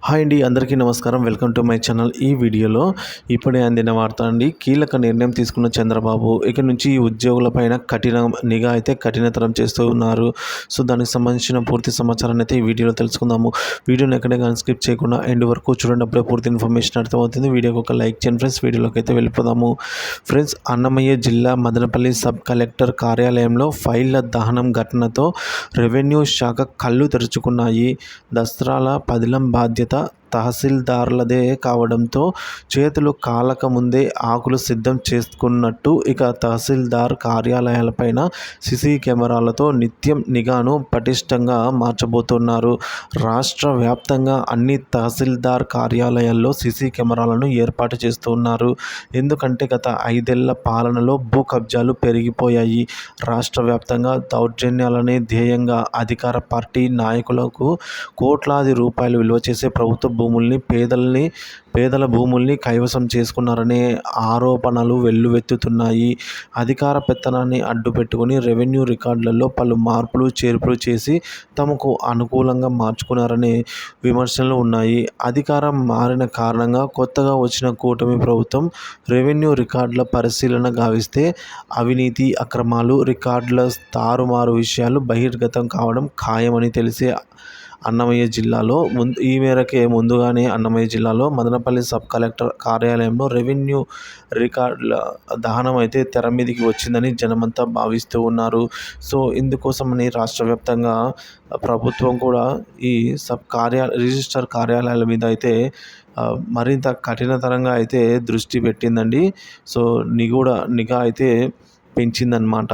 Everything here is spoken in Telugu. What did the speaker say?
హాయ్ అండి, అందరికీ నమస్కారం. Welcome to my channel. ఈ వీడియోలో ఇప్పుడే అందిన వార్త అండి. కీలక నిర్ణయం తీసుకున్న చంద్రబాబు ఇక నుంచి ఈ ఉద్యోగులపైన కఠిన నిఘా అయితే కఠినతరం చేస్తూ ఉన్నారు. సో దానికి సంబంధించిన పూర్తి సమాచారాన్ని అయితే ఈ వీడియోలో తెలుసుకుందాము. వీడియోని ఎక్కడే కానీ స్కిప్ చేయకుండా ఎండ్ వరకు చూడండి, అప్పుడే పూర్తి ఇన్ఫర్మేషన్ అర్థమవుతుంది. వీడియోకి ఒక లైక్ చేయండి ఫ్రెండ్స్. వీడియోలోకి అయితే వెళ్ళిపోదాము ఫ్రెండ్స్. అన్నమయ్య జిల్లా మదనపల్లి సబ్ కలెక్టర్ కార్యాలయంలో ఫైళ్ల దహనం ఘటనతో రెవెన్యూ శాఖ కళ్ళు తెరుచుకున్నాయి. దసరాల పదిలం బాధ్యత తహసీల్దార్లదే కావడంతో చేతులు కాలక ముందే ఆకులు సిద్ధం చేసుకున్నట్టు ఇక తహసీల్దార్ కార్యాలయాలపైన సీసీ కెమెరాలతో నిత్యం నిఘాను పటిష్టంగా మార్చబోతున్నారు. రాష్ట్ర వ్యాప్తంగా అన్ని తహసీల్దార్ కార్యాలయాల్లో సీసీ కెమెరాలను ఏర్పాటు చేస్తున్నారు. ఎందుకంటే గత 5 ఏళ్ల పాలనలో భూ కబ్జాలు పెరిగిపోయాయి. రాష్ట్ర వ్యాప్తంగా దౌర్జన్యాలనే ధ్యేయంగా అధికార పార్టీ నాయకులకు కోట్లాది రూపాయలు విలువ చేసే ప్రభుత్వ భూముల్ని పేదల భూముల్ని కైవసం చేసుకున్నారనే ఆరోపణలు వెల్లువెత్తుతున్నాయి. అధికార పెత్తనాన్ని అడ్డుపెట్టుకుని రెవెన్యూ రికార్డులలో పలు మార్పులు చేర్పులు చేసి తమకు అనుకూలంగా మార్చుకున్నారనే విమర్శలు ఉన్నాయి. అధికారం మారిన కారణంగా కొత్తగా వచ్చిన కూటమి ప్రభుత్వం రెవెన్యూ రికార్డుల పరిశీలన గావిస్తే అవినీతి, అక్రమాలు, రికార్డుల తారుమారు విషయాలు బహిర్గతం కావడం ఖాయమని తెలిసే అన్నమయ్య జిల్లాలో ఈ మేరకే ముందుగానే అన్నమయ్య జిల్లాలో మదనపల్లి సబ్ కలెక్టర్ కార్యాలయంలో రెవెన్యూ రికార్డుల దహనం అయితే తెర మీదికి వచ్చిందని జనమంతా భావిస్తూ ఉన్నారు. సో ఇందుకోసమని రాష్ట్ర వ్యాప్తంగా ప్రభుత్వం కూడా ఈ రిజిస్టర్ కార్యాలయాల మీద అయితే మరింత కఠినతరంగా అయితే దృష్టి పెట్టిందండి. సో నిఘా అయితే పెంచిందనమాట.